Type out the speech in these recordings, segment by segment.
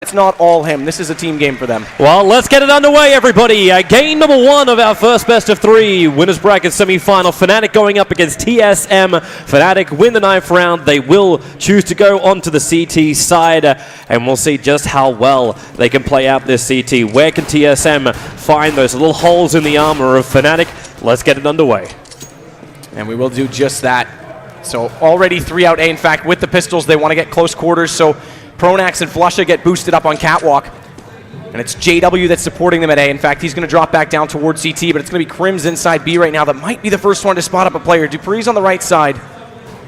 It's not all him. This is a team game for them. Well, let's get it underway, everybody. Game number 1 of our first best of 3 winners bracket semi-final. Fnatic going up against TSM. Fnatic win the 9th round. They will choose to go onto the CT side, and we'll see just how well they can play out this CT. Where can TSM find those little holes in the armor of Fnatic? Let's get it underway. And we will do just that. So already 3 out A. In fact, with the pistols, they want to get close quarters. So Pronax and Flusha get boosted up on Catwalk. And it's JW that's supporting them at A. In fact, he's going to drop back down towards CT, but it's going to be Crims inside B right now that might be the first one to spot up a player. Dupree's on the right side,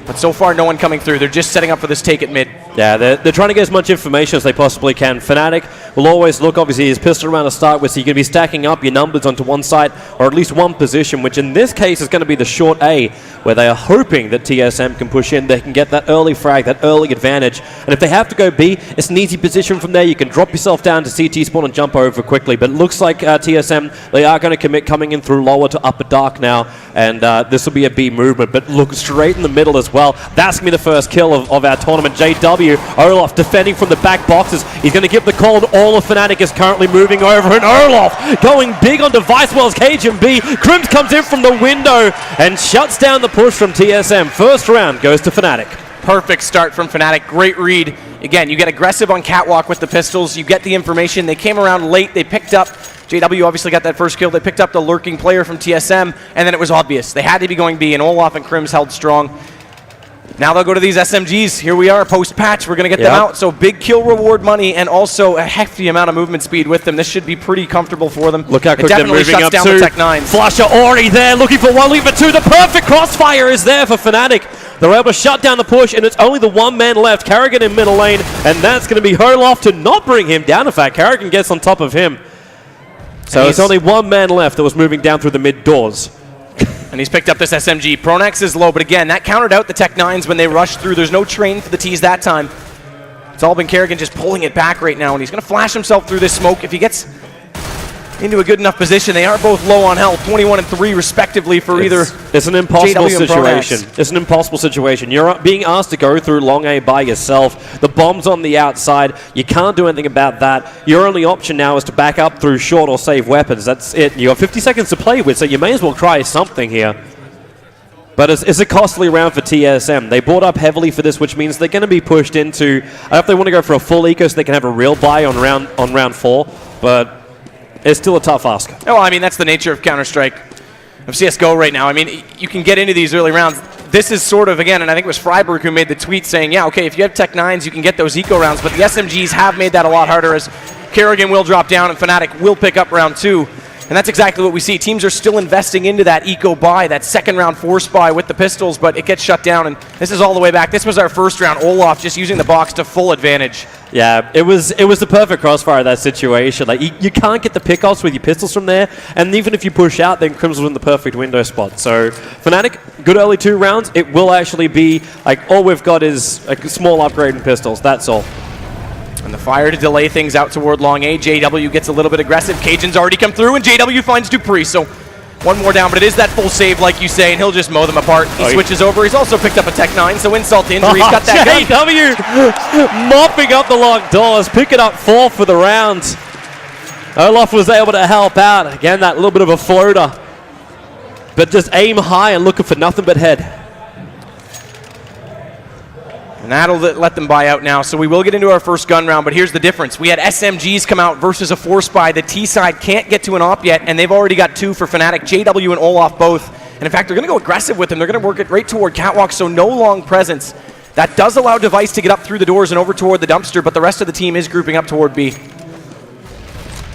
but so far no one coming through. They're just setting up for this take at mid. Yeah, they're trying to get as much information as they possibly can. Fnatic will always look, obviously, his pistol around to start with, so you're going to be stacking up your numbers onto one side, or at least one position, which in this case is going to be the short A, where they are hoping that TSM can push in, they can get that early frag, that early advantage. And if they have to go B, it's an easy position from there. You can drop yourself down to CT spawn and jump over quickly. But it looks like TSM, they are going to commit coming in through lower to upper dark now, and this will be a B movement. But look straight in the middle as well. That's going to be the first kill of our tournament. JW, Olaf defending from the back boxes. He's going to give the call, and all of Fnatic is currently moving over. And Olaf going big on device while KGB. Crims comes in from the window and shuts down the push from TSM. First round goes to Fnatic. Perfect start from Fnatic. Great read. Again, you get aggressive on Catwalk with the pistols. You get the information. They came around late. They picked up. JW obviously got that first kill. They picked up the lurking player from TSM, and then it was obvious. They had to be going B, and Olaf and Crims held strong. Now they'll go to these SMGs. Here we are, post-patch. We're going to get them out. So big kill reward money and also a hefty amount of movement speed with them. This should be pretty comfortable for them. Look how quick they're moving up down to the Tech 9s. Flusha already there, looking for one, leave for two. The perfect crossfire is there for Fnatic. They're able to shut down the push, and it's only the one man left. Carrigan in middle lane, and that's going to be Olaf to not bring him down. In fact, Carrigan gets on top of him. So it's only one man left that was moving down through the mid doors. And he's picked up this SMG. Pronax is low, but again, that countered out the Tech 9s when they rushed through. There's no train for the T's that time. It's all been Carrigan just pulling it back right now, and he's going to flash himself through this smoke. If he gets into a good enough position, they are both low on health, 21 and 3 respectively for either. It's an impossible JW and situation. Pronax. It's an impossible situation. You're being asked to go through long A by yourself. The bomb's on the outside. You can't do anything about that. Your only option now is to back up through short or save weapons. That's it. You got 50 seconds to play with, so you may as well try something here. But it's a costly round for TSM. They bought up heavily for this, which means they're going to be pushed into. I don't know if they want to go for a full eco so they can have a real buy on round 4, but it's still a tough ask. Oh, I mean, that's the nature of Counter-Strike, of CSGO right now. I mean, you can get into these early rounds. This is sort of, again, and I think it was Freiburg who made the tweet saying, yeah, okay, if you have Tech 9s, you can get those eco rounds, but the SMGs have made that a lot harder as Carrigan will drop down and Fnatic will pick up round 2. And that's exactly what we see. Teams are still investing into that eco buy, that second round force buy with the pistols, but it gets shut down, and this is all the way back. This was our first round. Olaf just using the box to full advantage. Yeah, it was the perfect crossfire in that situation. Like you can't get the pickoffs with your pistols from there, and even if you push out, then Crims was in the perfect window spot. So Fnatic, good early 2 rounds. It will actually be like all we've got is a small upgrade in pistols. That's all. And the fire to delay things out toward long A. JW gets a little bit aggressive. Cajun's already come through, and JW finds Dupree. So one more down, but it is that full save, like you say, and he'll just mow them apart. He switches over. He's also picked up a Tech 9, so insult to injury. He's got that gun. JW mopping up the locked doors, picking up 4 for the round. Olaf was able to help out. Again, that little bit of a floater. But just aim high and looking for nothing but head. And that'll let them buy out now. So we will get into our first gun round, but here's the difference. We had SMGs come out versus a force buy. The T side can't get to an op yet, and they've already got 2 for Fnatic, JW and Olaf both. And in fact, they're going to go aggressive with them. They're going to work it right toward Catwalk, so no long presence. That does allow Device to get up through the doors and over toward the dumpster, but the rest of the team is grouping up toward B.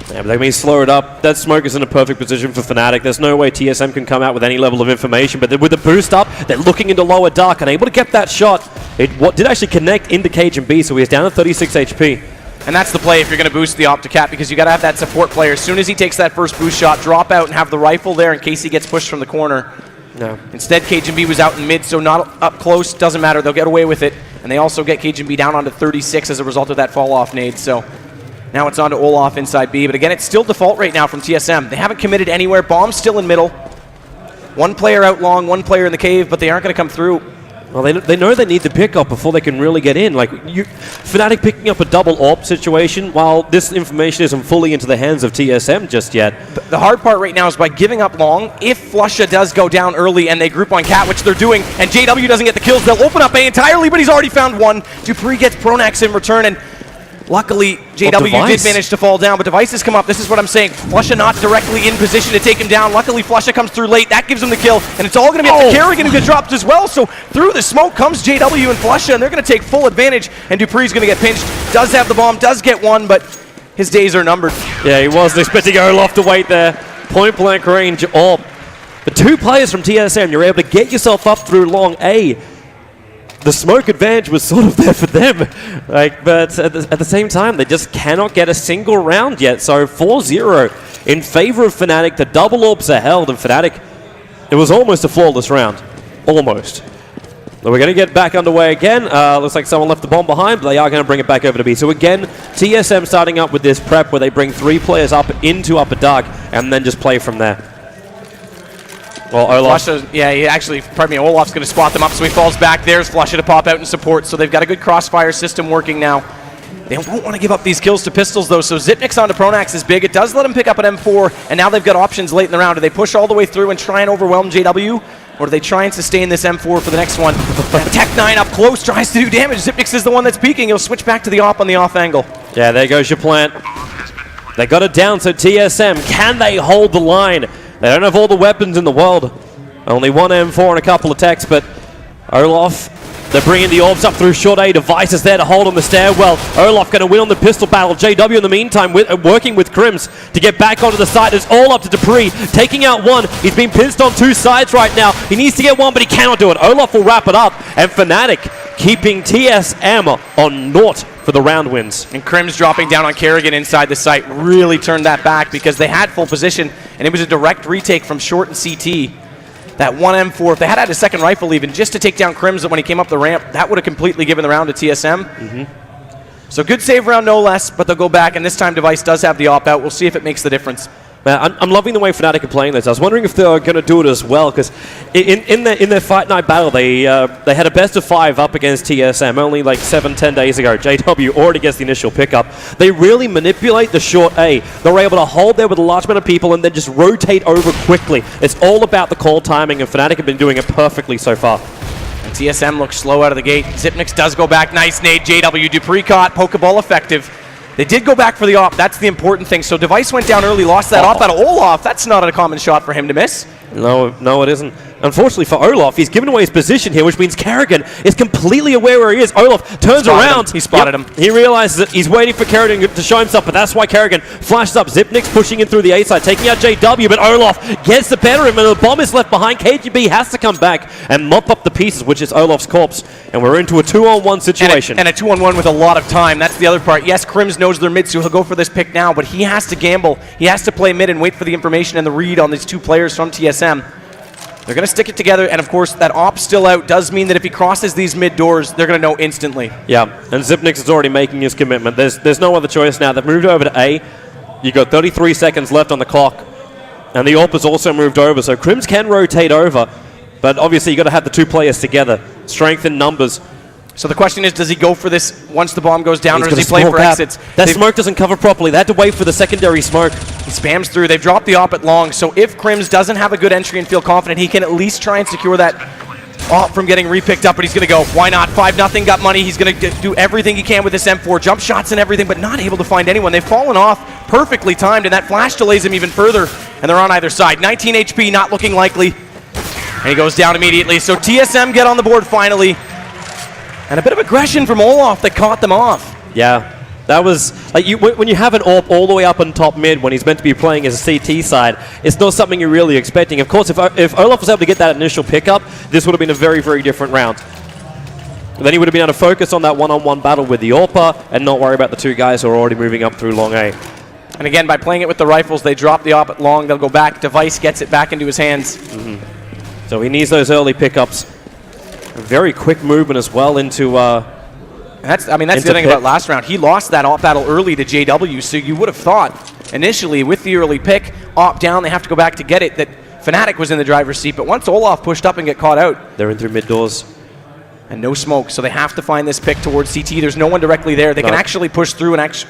Yeah, but they may slow it up. That smoke is in a perfect position for Fnatic. There's no way TSM can come out with any level of information, but with the boost up, they're looking into lower dark and able to get that shot. It did actually connect into Cage and B, so he's down to 36 HP. And that's the play if you're going to boost the Opticat, because you got to have that support player. As soon as he takes that first boost shot, drop out and have the rifle there in case he gets pushed from the corner. No. Instead, Cage and B was out in mid, so not up close. Doesn't matter. They'll get away with it. And they also get Cage and B down onto 36 as a result of that fall-off nade. So now it's on to Olaf inside B. But again, it's still default right now from TSM. They haven't committed anywhere. Bomb's still in middle. One player out long, one player in the cave, but they aren't going to come through. Well, they know they need the pickup before they can really get in. Like, Fnatic picking up a double AWP situation, while this information isn't fully into the hands of TSM just yet. The hard part right now is by giving up long, if Flusha does go down early and they group on Cat, which they're doing, and JW doesn't get the kills, they'll open up A entirely, but he's already found one. Dupree gets Pronax in return, and luckily, JW did manage to fall down, but Device has come up. This is what I'm saying. Flusha not directly in position to take him down. Luckily, Flusha comes through late. That gives him the kill, and it's all going to be up to Kerrigan, who gets dropped as well. So through the smoke comes JW and Flusha, and they're going to take full advantage, and Dupree's going to get pinched. Does have the bomb, does get one, but his days are numbered. Yeah, he wasn't expecting Olaf to wait there. Point blank range AWP. The two players from TSM, you're able to get yourself up through long A. The smoke advantage was sort of there for them, but at the same time, they just cannot get a single round yet. So 4-0 in favor of Fnatic. The double AWPs are held, and Fnatic, it was almost a flawless round. Almost. But we're going to get back underway again. Looks like someone left the bomb behind, but they are going to bring it back over to B. So again, TSM starting up with this prep where they bring 3 players up into upper dark and then just play from there. Well, Olaf. Flusha, yeah, Olaf's going to spot them up, so he falls back. There's Flusha to pop out and support, so they've got a good crossfire system working now. They won't want to give up these kills to pistols, though, so Zipnik's onto Pronax is big. It does let him pick up an M4, and now they've got options late in the round. Do they push all the way through and try and overwhelm JW, or do they try and sustain this M4 for the next one? Tech9 up close, tries to do damage. Zipnix is the one that's peeking. He'll switch back to the op on the off angle. Yeah, there goes your plant. They got it down, so TSM, can they hold the line? They don't have all the weapons in the world. Only one M4 and a couple of techs, but Olaf, they're bringing the orbs up through short A. Device is there to hold on the stairwell. Olaf going to win on the pistol battle. JW in the meantime working with Crims to get back onto the side. It's all up to Dupree, taking out one. He's been pinched on 2 sides right now. He needs to get one, but he cannot do it. Olaf will wrap it up, and Fnatic keeping TSM on naught for the round wins. And Crims dropping down on Kerrigan inside the site really turned that back because they had full position, and it was a direct retake from short and CT. That one M4, if they had a second rifle even, just to take down Crims when he came up the ramp, that would have completely given the round to TSM. So good save round, no less, but they'll go back, and this time Device does have the op out. We'll see if it makes the difference. I'm loving the way Fnatic are playing this. I was wondering if they're going to do it as well, because in their Fight Night battle, they had a best of 5 up against TSM only like 7-10 days ago. JW already gets the initial pickup. They really manipulate the short A. They're able to hold there with a large amount of people and then just rotate over quickly. It's all about the call timing, and Fnatic have been doing it perfectly so far. And TSM looks slow out of the gate. Zipnix does go back. Nice nade. JW Dupree caught. Pokeball effective. They did go back for the op. That's the important thing. So Device went down early, lost that op out of Olaf. That's not a common shot for him to miss. No, it isn't. Unfortunately for Olaf, he's given away his position here, which means Kerrigan is completely aware where he is. Olaf turns around. He spotted him. He realizes that he's waiting for Kerrigan to show himself, but that's why Kerrigan flashes up. Zipnik's pushing in through the A side, taking out JW, but Olaf gets the better of him, and the bomb is left behind. KGB has to come back and mop up the pieces, which is Olaf's corpse, and we're into a 2-on-1 situation. And a 2-on-1 with a lot of time. That's the other part. Yes, Crims knows they're mid, so he'll go for this pick now, but he has to gamble. He has to play mid and wait for the information and the read on these 2 players from TSM. They're going to stick it together, and of course, that op still out does mean that if he crosses these mid doors, they're going to know instantly. Yeah, and Zipnix is already making his commitment. There's no other choice now. They've moved over to A. You got 33 seconds left on the clock, and the op has also moved over, so Crims can rotate over, but obviously you got to have the 2 players together. Strength in numbers. So the question is, does he go for this once the bomb goes down, or does he play for exits? That smoke doesn't cover properly. They had to wait for the secondary smoke. He spams through. They've dropped the op at long, so if Crims doesn't have a good entry and feel confident, he can at least try and secure that op from getting repicked up, but he's going to go. Why not? 5-0, got money. He's going to do everything he can with this M4. Jump shots and everything, but not able to find anyone. They've fallen off perfectly timed, and that flash delays him even further, and they're on either side. 19 HP, not looking likely, and he goes down immediately. So TSM get on the board finally. And a bit of aggression from Olaf that caught them off. Yeah, that was like when you have an AWP all the way up on top mid when he's meant to be playing as a CT side, it's not something you're really expecting. Of course, if Olaf was able to get that initial pickup, this would have been a very, very different round. Then he would have been able to focus on that one-on-one battle with the AWPer and not worry about the 2 guys who are already moving up through long A. And again, by playing it with the rifles, they drop the op at long. They'll go back. Device gets it back into his hands. So he needs those early pickups. A very quick movement as well into that's the thing about last round. He lost that op battle early to JW, so you would have thought initially with the early pick, op down, they have to go back to get it, that Fnatic was in the driver's seat, but once Olaf pushed up and get caught out. They're in through mid doors. And no smoke, so they have to find this pick towards CT. There's no one directly there. They can actually push through and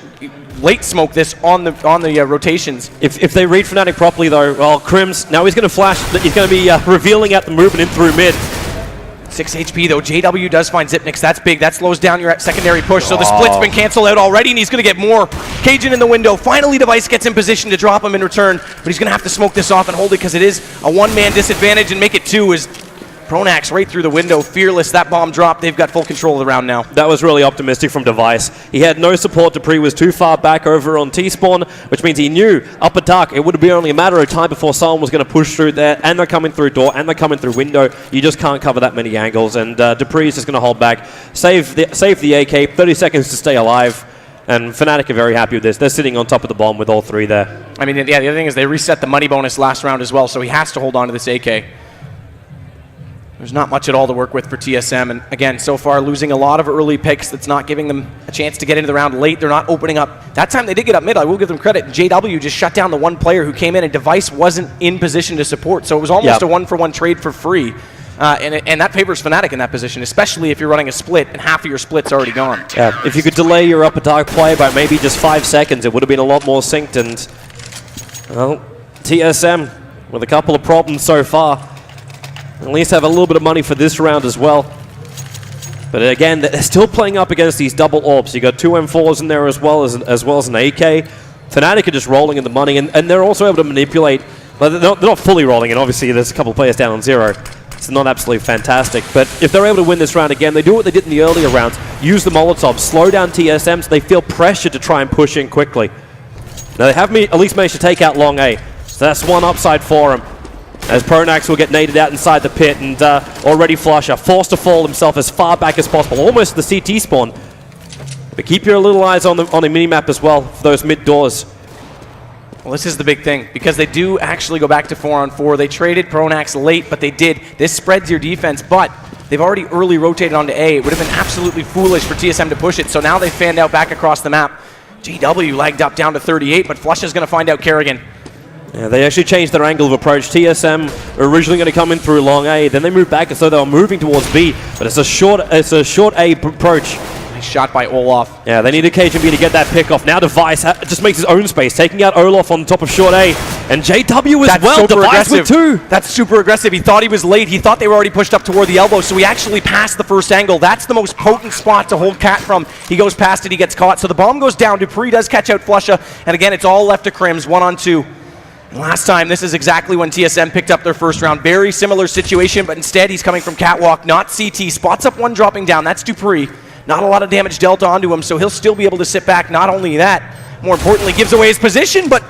late smoke this on the rotations. If they read Fnatic properly, though, well, Crims, now he's going to flash. He's going to be revealing at the movement in through mid. 6 HP, though. JW does find Zipnix. That's big. That slows down your secondary push. So the split's been canceled out already, and he's going to get more. Cajun in the window. Finally, Device gets in position to drop him in return, but he's going to have to smoke this off and hold it because it is a one-man disadvantage, and make it 2 is Pronax right through the window. Fearless. That bomb dropped. They've got full control of the round now. That was really optimistic from Device. He had no support. Dupree was too far back over on T-spawn, which means he knew upper dark, it would be only a matter of time before someone was going to push through there, and they're coming through door, and they're coming through window. You just can't cover that many angles, and Dupree is just going to hold back, save the AK, 30 seconds to stay alive. And Fnatic are very happy with this. They're sitting on top of the bomb with all 3 there. I mean, yeah, the other thing is they reset the money bonus last round as well, so he has to hold on to this AK. There's not much at all to work with for TSM, and again, so far losing a lot of early picks. That's not giving them a chance to get into the round late. They're not opening up. That time they did get up mid, I will give them credit. JW just shut down the one player who came in, and Device wasn't in position to support, so it was almost a one-for-one trade for free. And that favors Fnatic in that position, especially if you're running a split and half of your split's already gone. Yeah, if you could delay your upper dark play by maybe just 5 seconds, it would have been a lot more synced, and, well, TSM with a couple of problems so far. At least have a little bit of money for this round as well. But again, they're still playing up against these double orbs. You got 2 M4s in there as well as an AK. Fnatic are just rolling in the money, and they're also able to manipulate. Well, they're not fully rolling, and obviously there's a couple of players down on 0. It's not absolutely fantastic. But if they're able to win this round again, they do what they did in the earlier rounds. Use the Molotov, slow down TSM so they feel pressure to try and push in quickly. Now they have at least managed to take out long A. So that's one upside for them. As Pronax will get naded out inside the pit, and already Flusher forced to fall himself as far back as possible, almost the CT spawn. But keep your little eyes on the minimap as well for those mid doors. Well, this is the big thing, because they do actually go back to 4-on-4. They traded Pronax late, but they did. This spreads your defense, but they've already early rotated onto A. It would have been absolutely foolish for TSM to push it, so now they fanned out back across the map. JW lagged up down to 38, but Flusha's going to find out Kerrigan. Yeah, they actually changed their angle of approach. TSM were originally going to come in through long A, then they moved back as though they were moving towards B, but it's a short A approach. Nice shot by Olaf. Yeah, they needed KGB to get that pick off. Now Device just makes his own space, taking out Olaf on top of short A, and JW as well. Device with 2. That's super aggressive. He thought he was late. He thought they were already pushed up toward the elbow, so he actually passed the first angle. That's the most potent spot to hold Cat from. He goes past it, he gets caught. So the bomb goes down. Dupree does catch out Flusha, and again, it's all left to Crims, 1-on-2. And last time, this is exactly when TSM picked up their first round. Very similar situation, but instead he's coming from Catwalk, not CT. Spots up one dropping down. That's Dupree. Not a lot of damage dealt onto him, so he'll still be able to sit back. Not only that, more importantly, gives away his position, but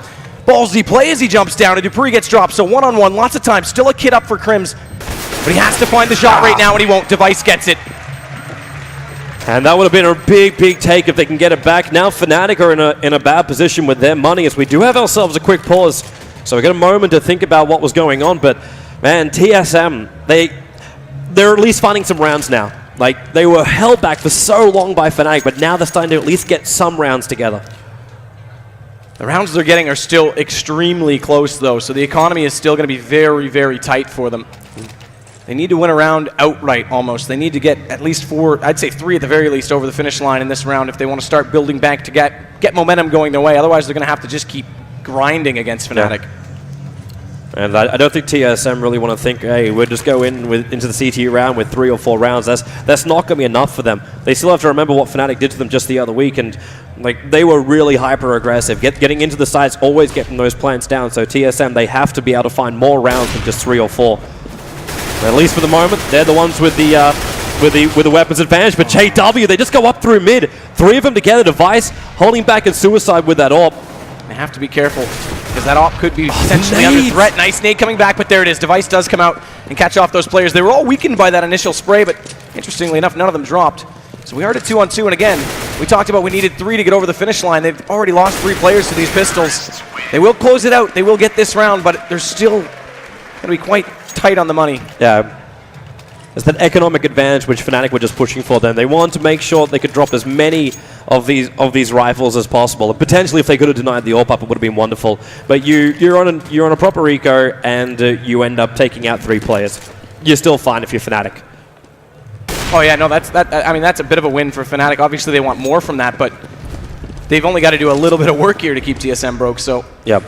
ballsy play as he jumps down, and Dupree gets dropped. So 1-on-1, lots of time. Still a kid up for Crims, but he has to find the shot right now, and he won't. Device gets it. And that would have been a big take if they can get it back. Now Fnatic are in a bad position with their money, as we do have ourselves a quick pause. So we got a moment to think about what was going on, but man, TSM, they're at least finding some rounds now. Like, they were held back for so long by Fnatic, but now they're starting to at least get some rounds together. The rounds they're getting are still extremely close, though, so the economy is still going to be very tight for them. They need to win a round outright, almost. They need to get at least 4, I'd say 3 at the very least, over the finish line in this round if they want to start building back to get momentum going their way. Otherwise, they're going to have to just keep grinding against Fnatic. Yeah. And I don't think TSM really want to think, hey, we'll just go into the CT round with 3 or 4 rounds. That's not going to be enough for them. They still have to remember what Fnatic did to them just the other week, and like they were really hyper-aggressive. Getting into the sites, always getting those plants down. So TSM, they have to be able to find more rounds than just 3 or 4. At least for the moment, they're the ones with the weapons advantage. But JW, they just go up through mid. 3 of them together. Device holding back in suicide with that AWP. They have to be careful, because that AWP could be potentially under threat. Nice nade coming back, but there it is. Device does come out and catch off those players. They were all weakened by that initial spray, but interestingly enough, none of them dropped. So we are at 2-on-2, and again, we talked about we needed 3 to get over the finish line. They've already lost 3 players to these pistols. They will close it out. They will get this round, but they're still going to be quite tight on the money. Yeah. It's that economic advantage which Fnatic were just pushing for them. They wanted to make sure they could drop as many of these rifles as possible. And potentially, if they could have denied the AWP up, it would have been wonderful. But you're on a proper eco, and you end up taking out 3 players. You're still fine if you're Fnatic. Oh yeah, no, I mean, that's a bit of a win for Fnatic. Obviously, they want more from that, but they've only got to do a little bit of work here to keep TSM broke, so Yep.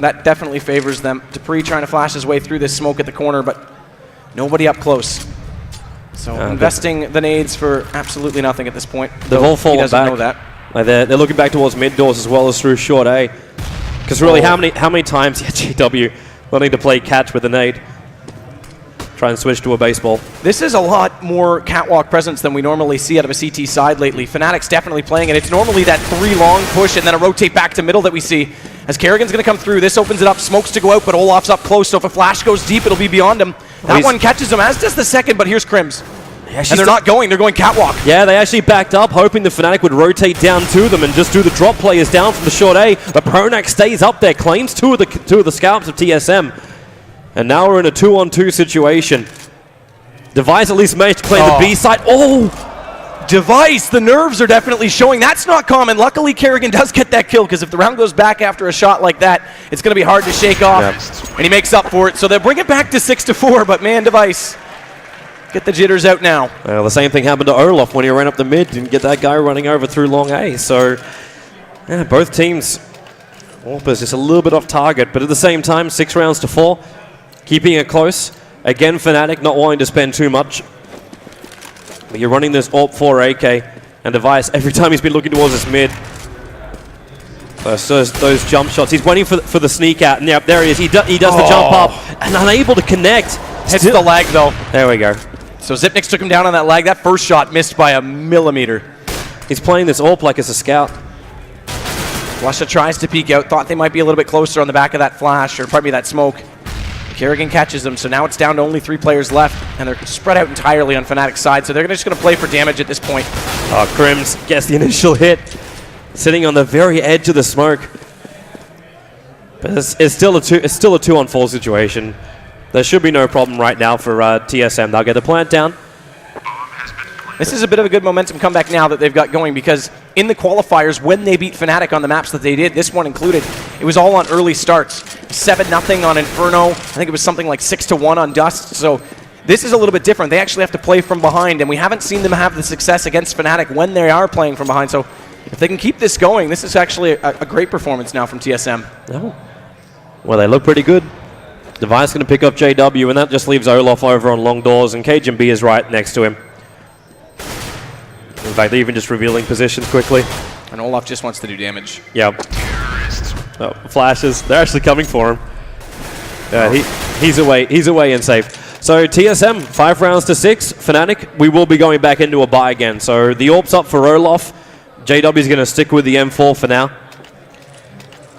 that definitely favors them. Dupree trying to flash his way through this smoke at the corner, but nobody up close. So investing the nades for absolutely nothing at this point. They've all fallen he doesn't back. know that. Like they're looking back towards mid doors as well as through short A. Because really, how many times GW wanting to play catch with a nade? Try and switch to a baseball. This is a lot more catwalk presence than we normally see out of a CT side lately. Fnatic's definitely playing it. It's normally that 3 long push and then a rotate back to middle that we see. As Kerrigan's going to come through, this opens it up, smokes to go out, but Olaf's up close, so if a flash goes deep, it'll be beyond him. That one catches him, as does the second, but here's Crims. And they're not going, they're going catwalk. Yeah, they actually backed up, hoping the Fnatic would rotate down to them and just do the drop players down from the short A, but Pronax stays up there, claims two of the scalps of TSM. And now we're in a 2-on-2 situation. Device at least managed to claim the B side. Oh! Device, the nerves are definitely showing. That's not common. Luckily, Kerrigan does get that kill, because if the round goes back after a shot like that, it's going to be hard to shake off. Yep. And he makes up for it. So they'll bring it back to 6-4, but man, Device, get the jitters out now. Well, the same thing happened to Olaf when he ran up the mid and get that guy running over through long A. So, yeah, both teams, Orpa's just a little bit off target, but at the same time, 6-4, keeping it close. Again, Fnatic not wanting to spend too much. But you're running this AWP 4 AK and Device every time he's been looking towards this mid. Those jump shots. He's waiting for the sneak out. And yep, there he is. He does the jump up and unable to connect. Hits the lag though. There we go. So Xyp9x took him down on that lag. That first shot missed by a millimeter. He's playing this AWP like it's a scout. Lusha tries to peek out. Thought they might be a little bit closer on the back of that flash, or pardon me, that smoke. Kerrigan catches them, so now it's down to only 3 players left, and they're spread out entirely on Fnatic's side, so they're just going to play for damage at this point. Crims gets the initial hit, sitting on the very edge of the smoke. But it's still a 2-on-4 situation. There should be no problem right now for TSM. They'll get the plant down. This is a bit of a good momentum comeback now that they've got going, because in the qualifiers, when they beat Fnatic on the maps that they did, this one included, it was all on early starts. 7-0 on Inferno. I think it was something like 6-1 on Dust. So this is a little bit different. They actually have to play from behind, and we haven't seen them have the success against Fnatic when they are playing from behind. So if they can keep this going, this is actually a great performance now from TSM. Oh. Well, they look pretty good. Device going to pick up JW, and that just leaves Olaf over on long doors, and KGB is right next to him. In fact, they're even just revealing positions quickly. And Olaf just wants to do damage. Yep. Oh, flashes. They're actually coming for him. He's away and safe. So TSM, 5-6. Fnatic, we will be going back into a bye again. So the AWP's up for Olaf. JW is going to stick with the M4 for now.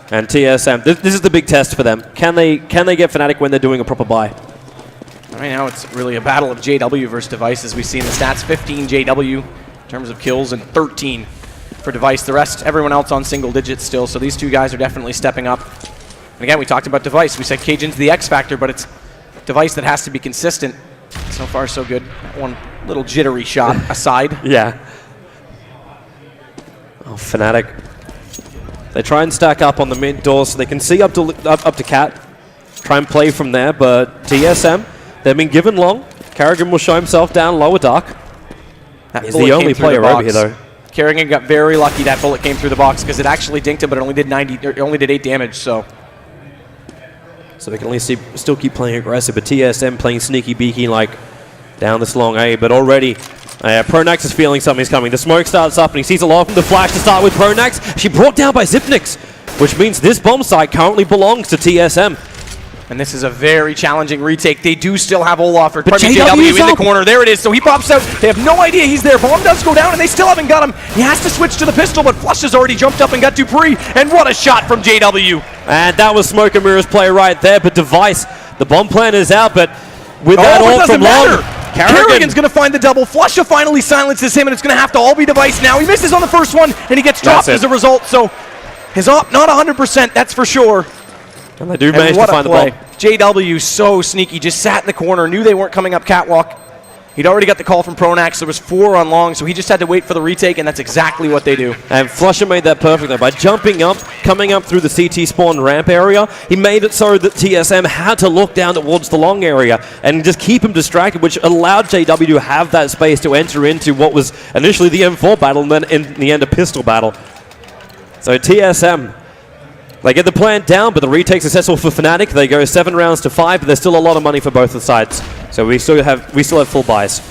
And TSM, this is the big test for them. Can they get Fnatic when they're doing a proper bye? Right now it's really a battle of JW versus Device, as we see in the stats. 15 JW in terms of kills and 13 for Device. The rest, everyone else on single digits still, so these two guys are definitely stepping up. And again, we talked about Device. We said Cajun's the X factor, but it's Device that has to be consistent. So far, so good. One little jittery shot aside. Yeah. Oh, Fnatic. They try and stack up on the mid doors so they can see up to Cat. Try and play from there, but TSM, they've been given long. Kerrigan will show himself down lower dark. He's the only player over here, though. Kerrigan got very lucky that bullet came through the box, because it actually dinked him, but it only did 8 damage. So they can only still keep playing aggressive, but TSM playing sneaky beaky like down this long A. But already, Pronax is feeling something's coming. The smoke starts up, and he sees a lot from the flash to start with Pronax. She brought down by Xyp9x, which means this bomb site currently belongs to TSM. And this is a very challenging retake. They do still have Olaf, or JW in the corner. There it is. So he pops out. They have no idea he's there. Bomb does go down, and they still haven't got him. He has to switch to the pistol, but Flush has already jumped up and got Dupree. And what a shot from JW. And that was Smoke and Mirror's play right there. But Device, the bomb plan is out, but with that all from long, Kerrigan's going to find the double. Flusha finally silences him, and it's going to have to all be Device now. He misses on the first one, and he gets dropped as a result. So his op, not 100%, that's for sure. And they do manage to find the ball. JW so sneaky, just sat in the corner, knew they weren't coming up catwalk. He'd already got the call from Pronax. There was 4 on long, so he just had to wait for the retake, and that's exactly what they do. And Flusha made that perfect there. By jumping up, coming up through the CT spawn ramp area, he made it so that TSM had to look down towards the long area and just keep him distracted, which allowed JW to have that space to enter into what was initially the M4 battle and then in the end a pistol battle. So TSM, they get the plant down, but the retake successful for Fnatic. They go 7 rounds to 5, but there's still a lot of money for both the sides. So we still have full buys.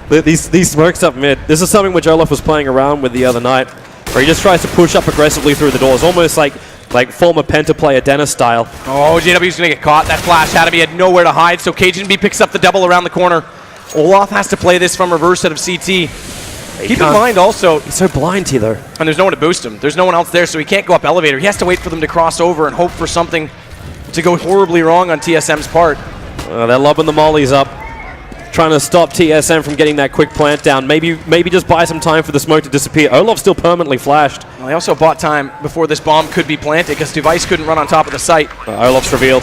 These smokes up mid. This is something which Olaf was playing around with the other night, where he just tries to push up aggressively through the doors, almost like former Penta player Dennis style. Oh, JW's gonna get caught. That flash had him. He had nowhere to hide, so CajunB picks up the double around the corner. Olaf has to play this from reverse out of CT. Keep in mind also, he's so blind here though. And there's no one to boost him. There's no one else there, so he can't go up elevator. He has to wait for them to cross over and hope for something to go horribly wrong on TSM's part. They're lobbing the mollies up, trying to stop TSM from getting that quick plant down. Maybe just buy some time for the smoke to disappear. Olaf's still permanently flashed. Well, they also bought time before this bomb could be planted because Device couldn't run on top of the site. Olaf's revealed.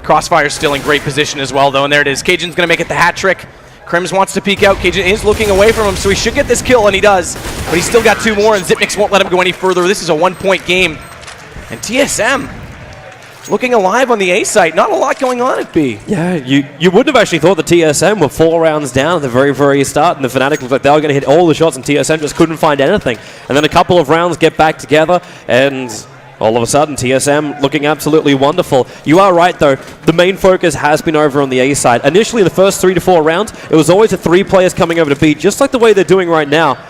Crossfire's still in great position as well, though, and there it is. Cajun's going to make it the hat trick. Krims wants to peek out. Cajun is looking away from him, so he should get this kill, and he does. But he's still got 2 more, and Zipnix won't let him go any further. This is a 1-point game. And TSM looking alive on the A site. Not a lot going on at B. Yeah, you wouldn't have actually thought the TSM were 4 rounds down at the very, very start, and the Fnatic looked like they were going to hit all the shots, and TSM just couldn't find anything. And then a couple of rounds get back together, and all of a sudden, TSM looking absolutely wonderful. You are right, though. The main focus has been over on the A side. Initially, in the first 3 to 4 rounds, it was always the 3 players coming over to B, just like the way they're doing right now.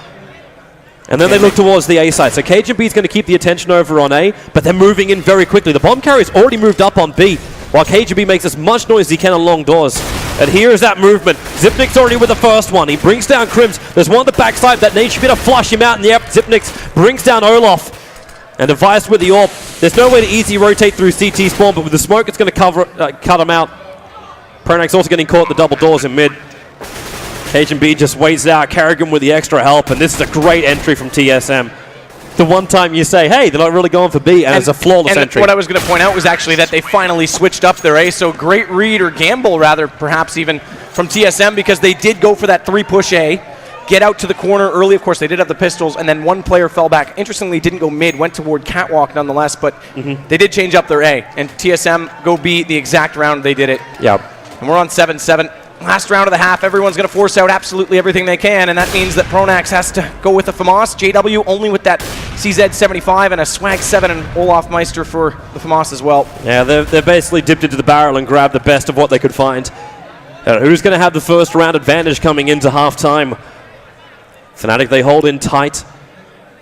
And then they look towards the A side. So CajunB is going to keep the attention over on A, but they're moving in very quickly. The bomb carrier's already moved up on B, while CajunB makes as much noise as he can on long doors. And here's that movement. Zipnix already with the first one. He brings down Krims. There's one on the backside that needs to be to flush him out. And yep, Zipnix brings down Olaf. And Device with the AWP. There's no way to easy rotate through CT spawn, but with the smoke, it's going to cut him out. Pronax also getting caught the double doors in mid. CajunB just waits out. Karrigan with the extra help, and this is a great entry from TSM. The one time you say, hey, they're not really going for B, and it's a flawless entry. What I was going to point out was actually that they finally switched up their A, so great read, or gamble rather, perhaps even, from TSM, because they did go for that 3-push A. Get out to the corner early. Of course, they did have the pistols, and then one player fell back. Interestingly, didn't go mid, went toward Catwalk nonetheless, but they did change up their A. And TSM go B the exact round they did it. Yeah. And we're on 7-7. Last round of the half, everyone's going to force out absolutely everything they can, and that means that Pronax has to go with the FAMAS. JW only with that CZ75 and a Swag 7 and Olaf Meister for the FAMAS as well. Yeah, they're basically dipped into the barrel and grabbed the best of what they could find. Who's going to have the first round advantage coming into halftime? Fnatic, they hold in tight.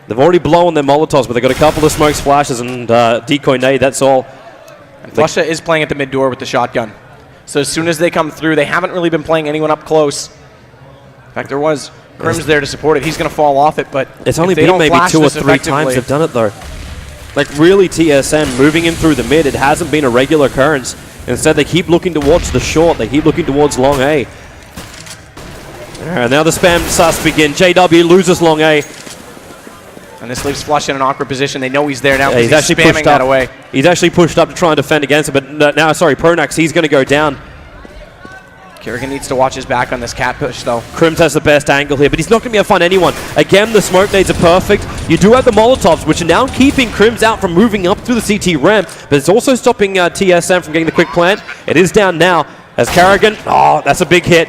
They've already blown their Molotovs, but they've got a couple of smokes, flashes, and decoy nade, that's all. And Flusha is playing at the mid door with the shotgun. So as soon as they come through, they haven't really been playing anyone up close. In fact, there was Krims there to support it. He's going to fall off it, but it's only been maybe 2 or 3 times they've done it, though. Like, really, TSM moving in through the mid, it hasn't been a regular occurrence. Instead, they keep looking towards the short. They keep looking towards long A. And now the spam starts to begin. JW loses long A. And this leaves Flush in an awkward position. They know he's there now. Yeah, he's actually spamming pushed that up. away. He's actually pushed up to try and defend against it, but now, sorry, Pronax, he's going to go down. Karrigan needs to watch his back on this cat push, though. Krims has the best angle here, but he's not going to be able to find anyone. Again, the smoke nades are perfect. You do have the Molotovs, which are now keeping Krims out from moving up through the CT ramp, but it's also stopping TSM from getting the quick plant. It is down now as Karrigan. Oh, that's a big hit.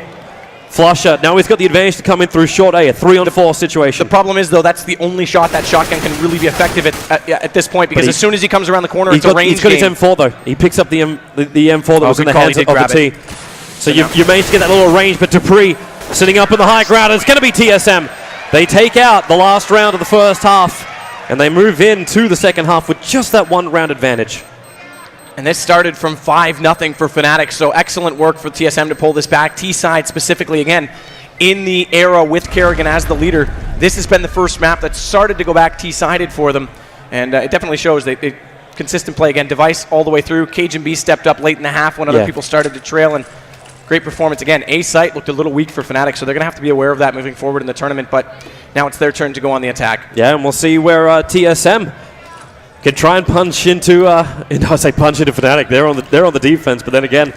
Flusha, now he's got the advantage to come in through short A, a 3-on-4 situation. The problem is, though, that's the only shot that shotgun can really be effective at this point, because as soon as he comes around the corner, it's a range game. He's got his M4, though. He picks up the M4 that was in the hands of the T. So you managed to get that little range, but Dupree sitting up in the high ground, and it's going to be TSM. They take out the last round of the first half, and they move into the second half with just that 1 round advantage. And this started from 5-0 for Fnatic, so excellent work for TSM to pull this back. T-side specifically, again, in the era with Karrigan as the leader. This has been the first map that started to go back T-sided for them, and it definitely shows that consistent play again. Device all the way through. CajunB stepped up late in the half when other people started to trail, and great performance. Again, A site looked a little weak for Fnatic, so they're going to have to be aware of that moving forward in the tournament, but now it's their turn to go on the attack. Yeah, and we'll see where TSM can try and punch into, I say punch into Fnatic. They're on the defense, but then again,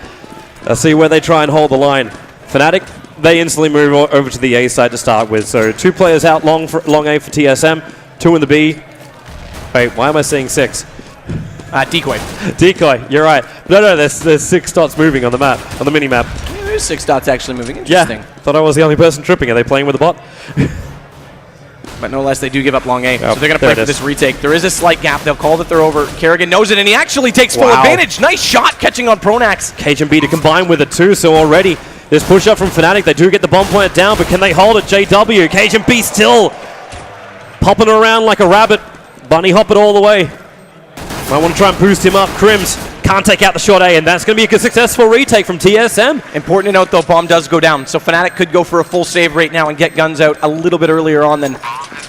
Let's see where they try and hold the line. Fnatic, they instantly move over to the A side to start with. So 2 players out long A for TSM, 2 in the B. Wait, why am I saying 6? Decoy. Decoy, you're right. No, there's 6 dots moving on the map, on the mini-map. Yeah, there's 6 dots actually moving. Interesting. Yeah, thought I was the only person tripping. Are they playing with the bot? But no less, they do give up long A. Oh, so they're going to play for this retake. There is a slight gap. They'll call that they're over. Kerrigan knows it, and he actually takes full advantage. Nice shot catching on Pronax. KGB to combine with it too, so already this push up from Fnatic. They do get the bomb point down, but can they hold it? JW, KGB still popping around like a rabbit. Bunny hop it all the way. I want to try and boost him up. Crims can't take out the shot A, and that's going to be a successful retake from TSM. Important to note, though, bomb does go down. So Fnatic could go for a full save right now and get guns out a little bit earlier on than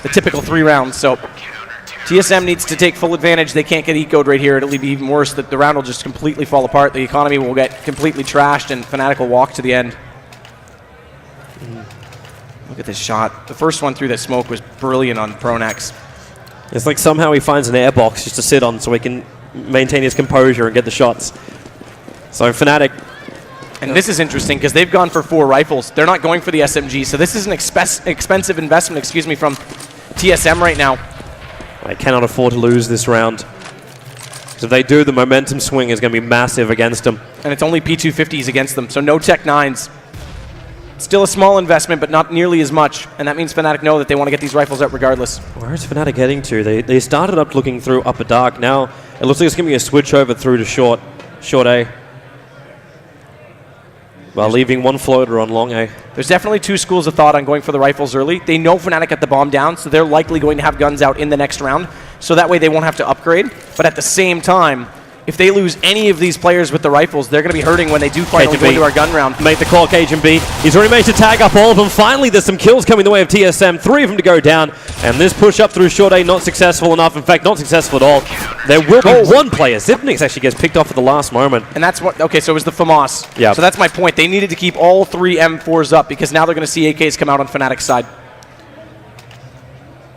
the typical 3 rounds. So TSM needs to take full advantage. They can't get ecoed right here. It'll be even worse. That the round will just completely fall apart. The economy will get completely trashed, and Fnatic will walk to the end. Look at this shot. The first one through that smoke was brilliant on Pronax. It's like somehow he finds an airbox just to sit on so he can maintain his composure and get the shots. So Fnatic. And this is interesting because they've gone for 4 rifles. They're not going for the SMG, so this is an expensive investment, from TSM right now. They cannot afford to lose this round. Because if they do, the momentum swing is going to be massive against them. And it's only P250s against them, so no Tech 9s. Still a small investment, but not nearly as much. And that means Fnatic know that they want to get these rifles out regardless. Where is Fnatic heading to? They started up looking through upper dark. Now it looks like it's going to be a switch over through to short A. While leaving 1 floater on long A. There's definitely 2 schools of thought on going for the rifles early. They know Fnatic got the bomb down, so they're likely going to have guns out in the next round. So that way they won't have to upgrade. But at the same time, if they lose any of these players with the rifles, they're going to be hurting when they do finally go into our gun round. Make the call, KGB. He's already managed to tag up all of them. Finally, there's some kills coming the way of TSM. 3 of them to go down. And this push up through short A, not successful enough. In fact, not successful at all. There will be 1 player. Zipnix actually gets picked off at the last moment. And that's what, okay, so it was the FAMAS. Yeah. So that's my point. They needed to keep all 3 M4s up because now they're going to see AKs come out on Fnatic's side.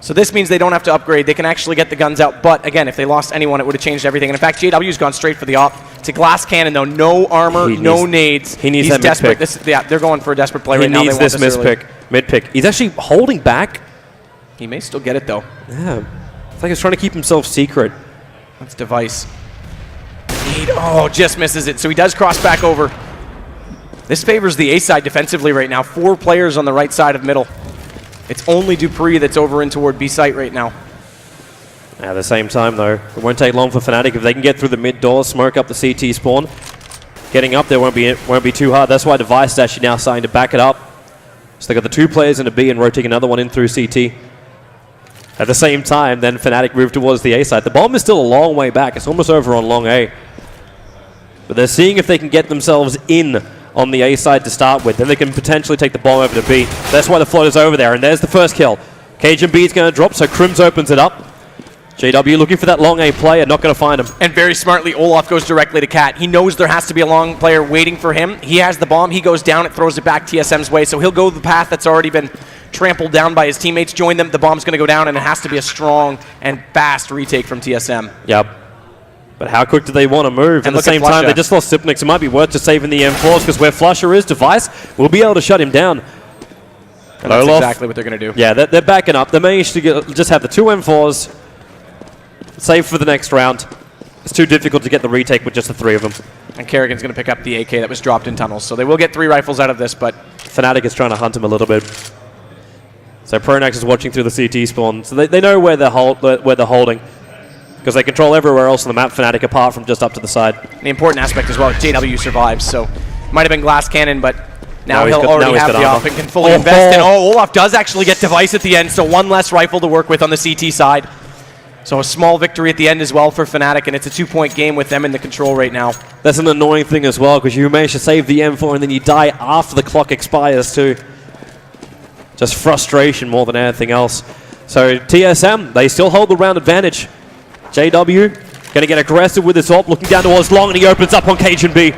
So this means they don't have to upgrade. They can actually get the guns out. But again, if they lost anyone, it would have changed everything. And in fact, JW's gone straight for the op. It's a glass cannon, though. No armor, no nades. He needs He's that desperate. mid-pick. Yeah, they're going for a desperate play right now. He needs this mid-pick. He's actually holding back. He may still get it, though. Yeah. It's like he's trying to keep himself secret. That's Device. Oh, just misses it. So he does cross back over. This favors the A side defensively right now. 4 players on the right side of middle. It's only Dupree that's over in toward B site right now. At the same time, though, it won't take long for Fnatic. If they can get through the mid door, smoke up the CT spawn, getting up there won't be too hard. That's why Device is actually now starting to back it up. So they got the 2 players in a B and rotating another one in through CT. At the same time, then Fnatic move towards the A side. The bomb is still a long way back. It's almost over on long A. But they're seeing if they can get themselves in on the A side to start with. Then they can potentially take the bomb over to B. That's why the float is over there. And there's the first kill. KGB is going to drop, so Crims opens it up. JW looking for that long A player, not going to find him. And very smartly, Olaf goes directly to Cat. He knows there has to be a long player waiting for him. He has the bomb. He goes down. It throws it back TSM's way. So he'll go the path that's already been trampled down by his teammates. Join them. The bomb's going to go down, and it has to be a strong and fast retake from TSM. Yep. But how quick do they want to move? At the same time, they just lost Zipnix. It might be worth just saving the M4s because where Flusher is, Device will be able to shut him down. And that's exactly what they're going to do. Yeah, they're backing up. They managed to just have the 2 M4s. Save for the next round. It's too difficult to get the retake with just the 3 of them. And Kerrigan's going to pick up the AK that was dropped in tunnels. So they will get 3 rifles out of this, but Fnatic is trying to hunt him a little bit. So Pronax is watching through the CT spawn. So they know where they're holding. Because they control everywhere else on the map, Fnatic, apart from just up to the side. The important aspect as well, JW survives. So might have been glass cannon, but now he'll already have the op and can fully invest in. Oh, Olaf does actually get Device at the end, so 1 less rifle to work with on the CT side. So a small victory at the end as well for Fnatic, and it's a 2-point game with them in the control right now. That's an annoying thing as well, because you manage to save the M4 and then you die after the clock expires too. Just frustration more than anything else. So TSM, they still hold the round advantage. JW going to get aggressive with this op, looking down towards long, and he opens up on KGB.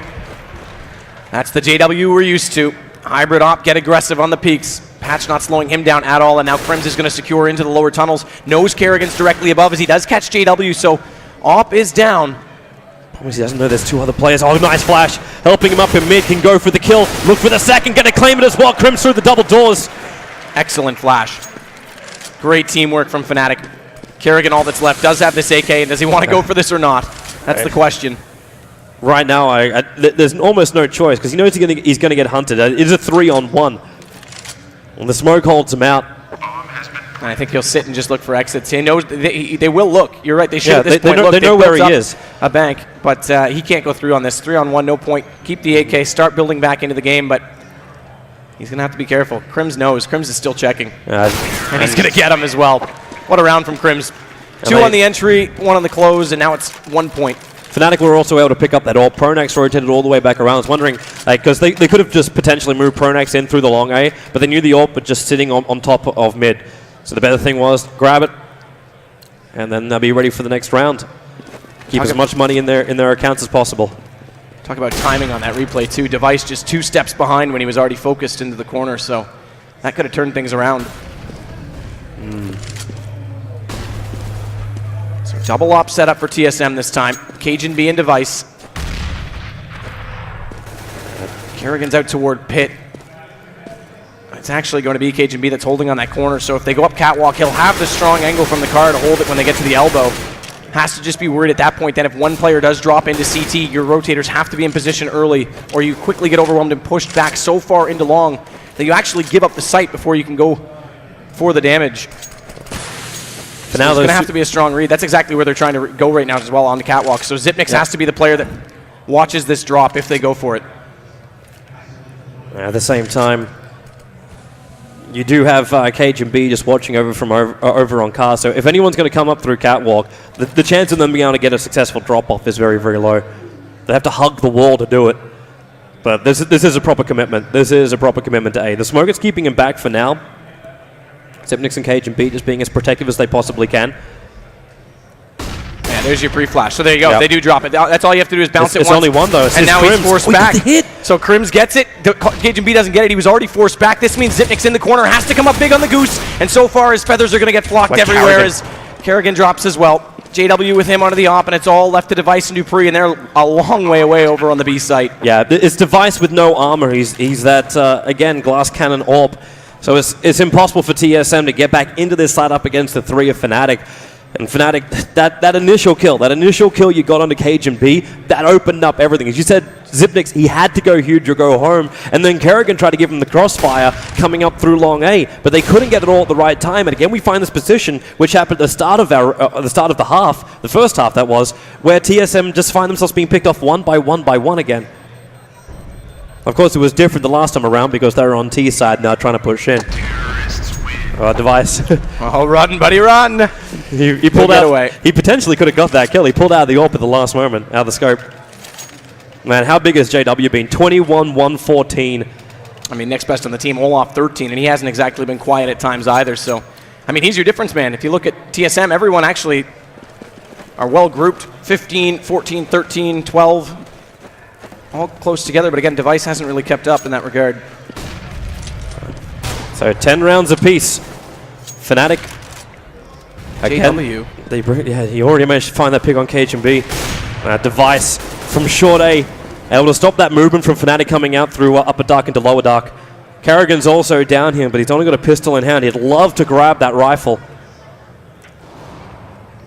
That's the JW we're used to. Hybrid op, get aggressive on the peaks. Patch not slowing him down at all, and now Crims is going to secure into the lower tunnels. Knows Kerrigan's directly above as he does catch JW, so op is down. Obviously, he doesn't know there's two other players. Oh, nice flash. Helping him up in mid. Can go for the kill. Look for the second. Going to claim it as well. Crim's through the double doors. Excellent flash. Great teamwork from Fnatic. Kerrigan, all that's left, does have this AK, and does he want to go for this or not? That's the question. Right now, there's almost no choice because he knows he's going to get hunted. It is a 3-on-1. And the smoke holds him out. And I think he'll sit and just look for exits. He knows they will look. You're right. They should at this point look. They know where he is. A bank, but he can't go through on this. 3-on-1, no point. Keep the AK. Start building back into the game, but he's gonna have to be careful. Crims knows. Crims is still checking, and he's gonna get him as well. What a round from Crims. 2 on the entry, 1 on the close, and now it's 1 point. Fnatic were also able to pick up that AWP. Pronax rotated all the way back around. I was wondering, because they could have just potentially moved Pronax in through the long A, but they knew the AWP was just sitting on top of mid. So the better thing was grab it, and then be ready for the next round. Keep as much money in their accounts as possible. Talk about timing on that replay too. Device just 2 steps behind when he was already focused into the corner, so that could have turned things around. So double op setup for TSM this time. Cajun B and Device. Kerrigan's out toward Pit. It's actually going to be Cajun B that's holding on that corner, so if they go up catwalk, he'll have the strong angle from the car to hold it when they get to the elbow. Has to just be worried at that point that if one player does drop into CT, your rotators have to be in position early, or you quickly get overwhelmed and pushed back so far into long that you actually give up the site before you can go for the damage. So now there's going to have to be a strong read. That's exactly where they're trying to go right now as well, on the catwalk. So Zipnix has to be the player that watches this drop if they go for it. At the same time, you do have Cajun B just watching over on car, so if anyone's going to come up through catwalk, the chance of them being able to get a successful drop-off is very, very low. They have to hug the wall to do it. But this is a proper commitment. This is a proper commitment to A. The Smoker's keeping him back for now. Zipnix and Cajun B just being as protective as they possibly can. Yeah, there's your pre-flash. So there you go. They do drop it. That's all you have to do is bounce it once. It's only one, though. And now he's forced back. So Crims gets it. Cajun B doesn't get it. He was already forced back. This means Zipnix in the corner has to come up big on the goose. And so far, his feathers are going to get flocked everywhere as Kerrigan drops as well. JW with him onto the op, and it's all left to Device and Dupree, and they're a long way away over on the B site. Yeah, it's Device with no armor. He's that, again, glass cannon AWP. So it's impossible for TSM to get back into this side up against the 3 of Fnatic. And Fnatic, that initial kill you got onto Cajun B, that opened up everything. As you said, Zipnix, he had to go huge or go home, and then Kerrigan tried to give him the crossfire coming up through long A, but they couldn't get it all at the right time. And again, we find this position, which happened at the start of the half, the first half that was, where TSM just find themselves being picked off one by one again. Of course, it was different the last time around because they were on T side now trying to push in. Device. Oh, run, buddy, run! He pulled out. Away. He potentially could have got that kill. He pulled out of the AWP at the last moment, out of the scope. Man, how big has JW been? 21-114. I mean, next best on the team, Olaf 13, and he hasn't exactly been quiet at times either. So, I mean, he's your difference man. If you look at TSM, everyone actually are well grouped. 15, 14, 13, 12. All close together, but again, Device hasn't really kept up in that regard. So 10 rounds apiece. Fnatic. Again, JW. He already managed to find that pick on Cajun B. Device from short A, able to stop that movement from Fnatic coming out through upper dark into lower dark. Kerrigan's also down here, but he's only got a pistol in hand. He'd love to grab that rifle.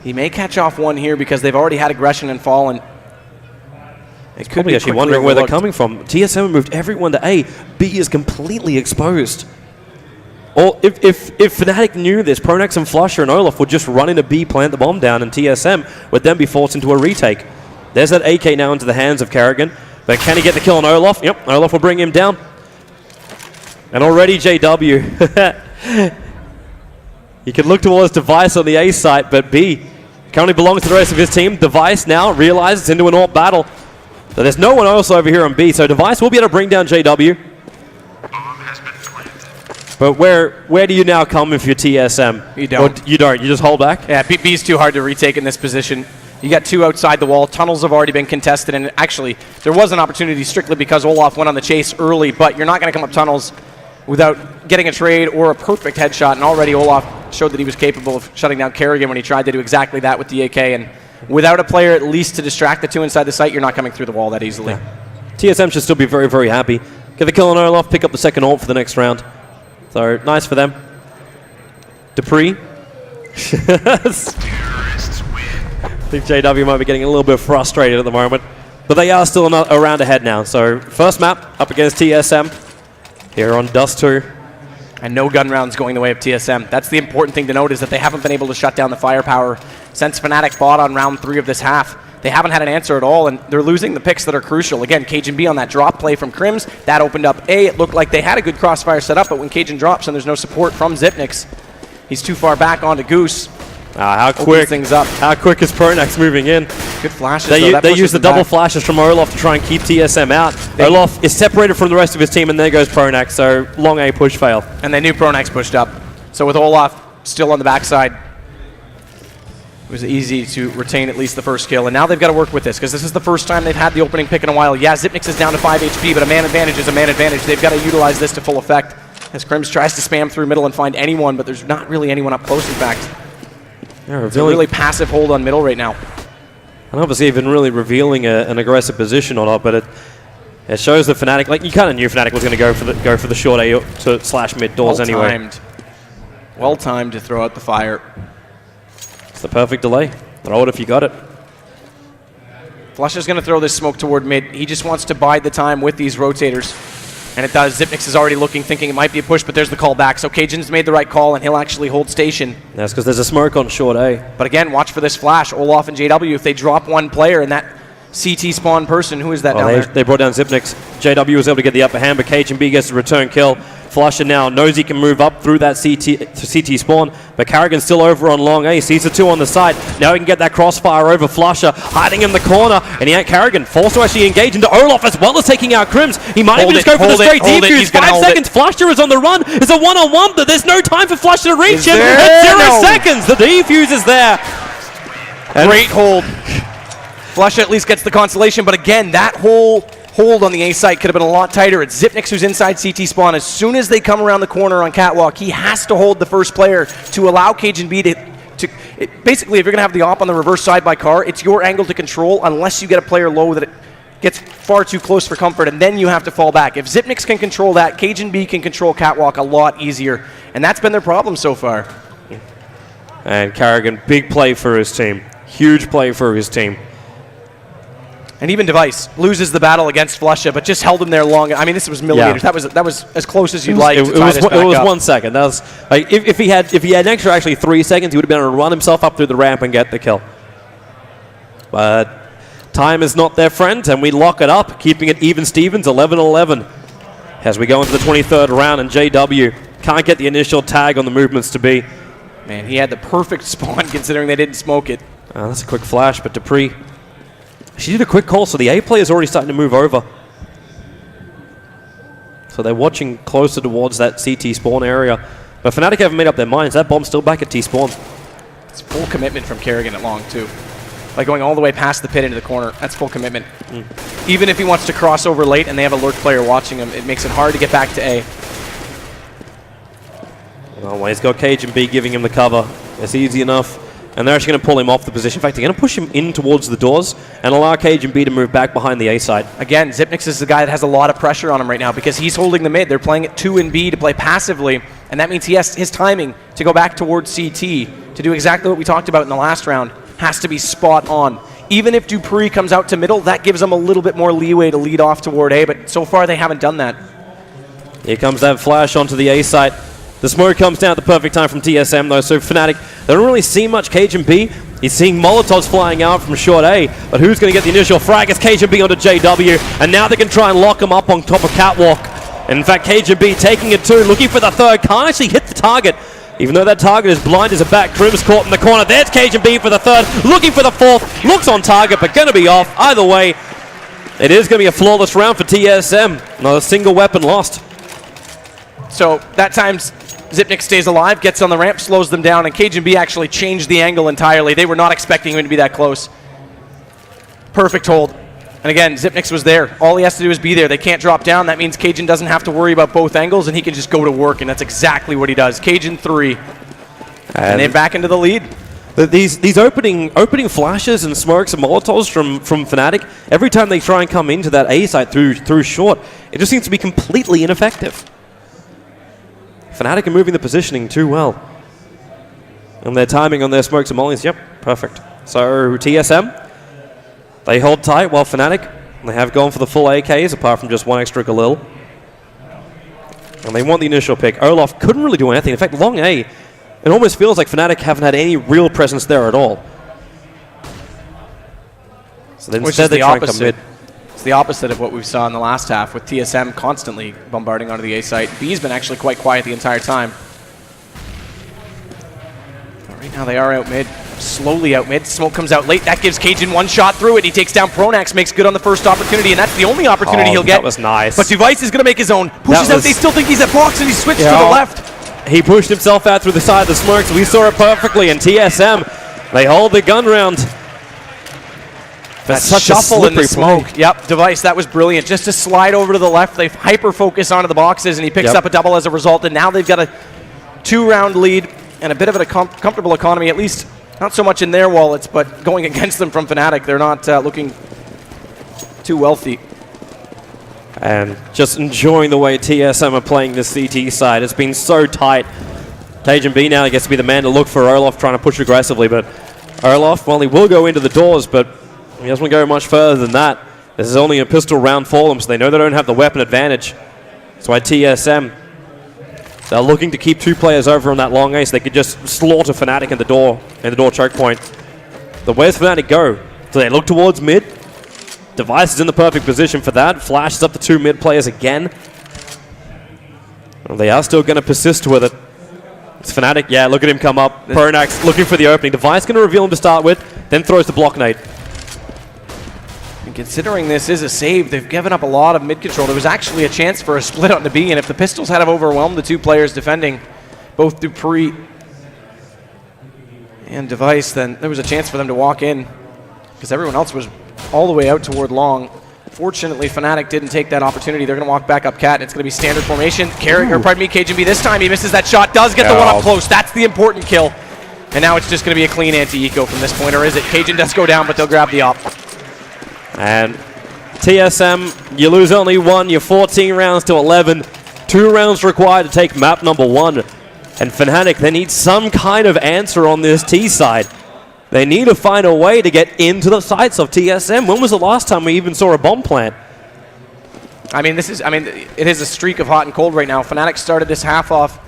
He may catch off one here because they've already had aggression and fallen. It could be actually wondering where they're coming from. TSM moved everyone to A. B is completely exposed. Or if Fnatic knew this, Pronax and Flusher and Olaf would just run into B, plant the bomb down, and TSM would then be forced into a retake. There's that AK now into the hands of Kerrigan. But can he get the kill on Olaf? Yep, Olaf will bring him down. And already JW. He can look towards Device on the A site, but B currently belongs to the rest of his team. Device now realizes it's into an AWP battle. So there's no one else over here on B, so Device will be able to bring down JW. But where do you now come if you're TSM? You don't. Or you don't. You just hold back? Yeah, B's too hard to retake in this position. You got 2 outside the wall. Tunnels have already been contested, and actually, there was an opportunity strictly because Olaf went on the chase early, but you're not going to come up tunnels without getting a trade or a perfect headshot, and already Olaf showed that he was capable of shutting down Kerrigan when he tried to do exactly that with the AK, and without a player at least to distract the two inside the site, you're not coming through the wall that easily. Yeah. TSM should still be very, very happy. Get the kill on Olaf, pick up the second ult for the next round. So, nice for them. Dupree. I think JW might be getting a little bit frustrated at the moment. But they are still a round ahead now. So, first map up against TSM. Here on Dust2. And no gun rounds going the way of TSM. That's the important thing to note, is that they haven't been able to shut down the firepower since Fnatic bought on round 3 of this half. They haven't had an answer at all, and they're losing the picks that are crucial. Again, Cajun on that drop play from Crims, that opened up A. It looked like they had a good crossfire set up, but when Cajun drops and there's no support from Xyp9x, he's too far back onto Goose. How quick things up. How quick is Pronax moving in? Good flashes, They use the double flashes from Olaf to try and keep TSM out. Olaf is separated from the rest of his team, and there goes Pronax, so long A push fail. And they knew Pronax pushed up. So with Olaf still on the backside, it was easy to retain at least the first kill. And now they've got to work with this, because this is the first time they've had the opening pick in a while. Yeah, Xyp9x is down to 5 HP, but a man advantage is a man advantage. They've got to utilize this to full effect, as Crims tries to spam through middle and find anyone, but there's not really anyone up close, in fact. Yeah, it's a really passive hold on middle right now. And obviously even really revealing an aggressive position or not, but it shows the Fnatic, like you kind of knew Fnatic was going to go for the short A to slash mid doors anyway. Well timed to throw out the fire. It's the perfect delay. Throw it if you got it. Flush is going to throw this smoke toward mid. He just wants to bide the time with these rotators. And it does. Xyp9x is already looking, thinking it might be a push, but there's the call back. So Cajun's made the right call, and he'll actually hold station. That's because there's a smoke on short A. But again, watch for this flash. Olaf and JW, if they drop one player and that CT spawn person, who is that down there? They brought down Xyp9x. JW was able to get the upper hand, but Cajun gets the return kill. Flusher now knows he can move up through that CT spawn, but Carrigan's still over on long A. Sees the two on the side. Now he can get that crossfire over Flusher, hiding in the corner, and Carrigan forced to actually engage into Olaf as well as taking out Crims. He might even just go for the straight defuse. 5 seconds. Flusher is on the run. It's a one-on-one, but there's no time for Flusher to reach him. At 0 seconds, the defuse is there. Great hold. Flusher at least gets the consolation, but again, that whole hold on the A site could have been a lot tighter. It's Xyp9x who's inside CT spawn. As soon as they come around the corner on Catwalk, he has to hold the first player to allow Cajun to basically, if you're going to have the op on the reverse side by car, it's your angle to control unless you get a player low that it gets far too close for comfort, and then you have to fall back. If Xyp9x can control that, Cajun can control Catwalk a lot easier, and that's been their problem so far. And Carrigan, big play for his team. Huge play for his team. And even Device loses the battle against Flusha, but just held him there long. I mean, this was millimeters. Yeah. That was as close as you'd like. It was 1 second. That was like, if he had an extra actually 3 seconds, he would have been able to run himself up through the ramp and get the kill. But time is not their friend, and we lock it up, keeping it even Stevens, 11-11. As we go into the 23rd round, and JW can't get the initial tag on the movements to be. Man, he had the perfect spawn considering they didn't smoke it. That's a quick flash, but Dupree. She did a quick call, so the A player is already starting to move over. So they're watching closer towards that CT spawn area. But Fnatic haven't made up their minds. That bomb's still back at T spawn. It's full commitment from Kerrigan at long, too. Like going all the way past the pit into the corner. That's full commitment. Even if he wants to cross over late and they have a lurk player watching him, it makes it hard to get back to A. Well, he's got Cajun giving him the cover. It's easy enough. And they're actually going to pull him off the position. In fact, they're going to push him in towards the doors and allow Cajun to move back behind the A side. Again, Xyp9x is the guy that has a lot of pressure on him right now because he's holding the mid. They're playing at 2 and B to play passively, and that means he has his timing to go back towards CT to do exactly what we talked about in the last round. Has to be spot on. Even if Dupree comes out to middle, that gives them a little bit more leeway to lead off toward A, but so far they haven't done that. Here comes that flash onto the A side. The smoke comes down at the perfect time from TSM, though, so Fnatic, they don't really see much Cajun B. He's seeing Molotovs flying out from short A, but who's going to get the initial frag? It's Cajun B onto JW, and now they can try and lock him up on top of Catwalk. And in fact, Cajun B taking it too, looking for the third, can't actually hit the target, even though that target is blind as a bat. Crims caught in the corner. There's Cajun B for the third, looking for the fourth, looks on target, but going to be off. Either way, it is going to be a flawless round for TSM. Not a single weapon lost. So that time's Xyp9x stays alive, gets on the ramp, slows them down, and Cajun B actually changed the angle entirely. They were not expecting him to be that close. Perfect hold. And again, Xyp9x was there. All he has to do is be there. They can't drop down. That means Cajun doesn't have to worry about both angles, and he can just go to work, and that's exactly what he does. Cajun 3. And they're back into the lead. These opening flashes and smokes and molotovs from Fnatic, every time they try and come into that A site through short, it just seems to be completely ineffective. Fnatic are moving the positioning too well. And their timing on their smokes and mollies, yep, perfect. So TSM, they hold tight while Fnatic, they have gone for the full AKs apart from just one extra Galil. And they want the initial pick. Olaf couldn't really do anything. In fact, long A, it almost feels like Fnatic haven't had any real presence there at all. So then instead they try and come mid. It's the opposite of what we saw in the last half with TSM constantly bombarding onto the A site. B's been actually quite quiet the entire time. But right now they are out mid, slowly out mid. Smoke comes out late. That gives Cajun one shot through it. He takes down Pronax, makes good on the first opportunity, and that's the only opportunity he'll get. That was nice. But Device is going to make his own. Pushes out. They still think he's at box, and he switched to the left. He pushed himself out through the side of the smokes. We saw it perfectly, and TSM, they hold the gun round. That's such shuffle in the smoke. Play. Yep, Device, that was brilliant. Just to slide over to the left, they hyper-focus onto the boxes, and he picks up a double as a result, and now they've got a 2-round lead and a bit of a comfortable economy, at least not so much in their wallets, but going against them from Fnatic. They're not looking too wealthy. And just enjoying the way TSM are playing the CT side. It's been so tight. Cajun B now gets to be the man to look for Olaf trying to push aggressively, but Olaf, well, he will go into the doors, but he doesn't want to go much further than that. This is only a pistol round for them, so they know they don't have the weapon advantage. That's why TSM, they're looking to keep 2 players over on that long A so they could just slaughter Fnatic in the door choke point. But where's Fnatic go? So they look towards mid. Device is in the perfect position for that. Flashes up the 2 mid players again. Well, they are still going to persist with it. It's Fnatic, yeah, look at him come up. Pronax looking for the opening. Device going to reveal him to start with, then throws the block nade. And considering this is a save, they've given up a lot of mid control. There was actually a chance for a split on the B, and if the Pistols had overwhelmed the 2 players defending, both Dupree and Device, then there was a chance for them to walk in, because everyone else was all the way out toward long. Fortunately, Fnatic didn't take that opportunity. They're going to walk back up cat. It's going to be standard formation. Cajun B this time. He misses that shot. Does get the one up close. That's the important kill. And now it's just going to be a clean anti-eco from this point, or is it? Cajun does go down, but they'll grab the op. And TSM, you lose only 1. You're 14 rounds to 11. 2 rounds required to take map number 1. And Fnatic, they need some kind of answer on this T side. They need to find a way to get into the sights of TSM. When was the last time we even saw a bomb plant? I mean, it is a streak of hot and cold right now. Fnatic started this half off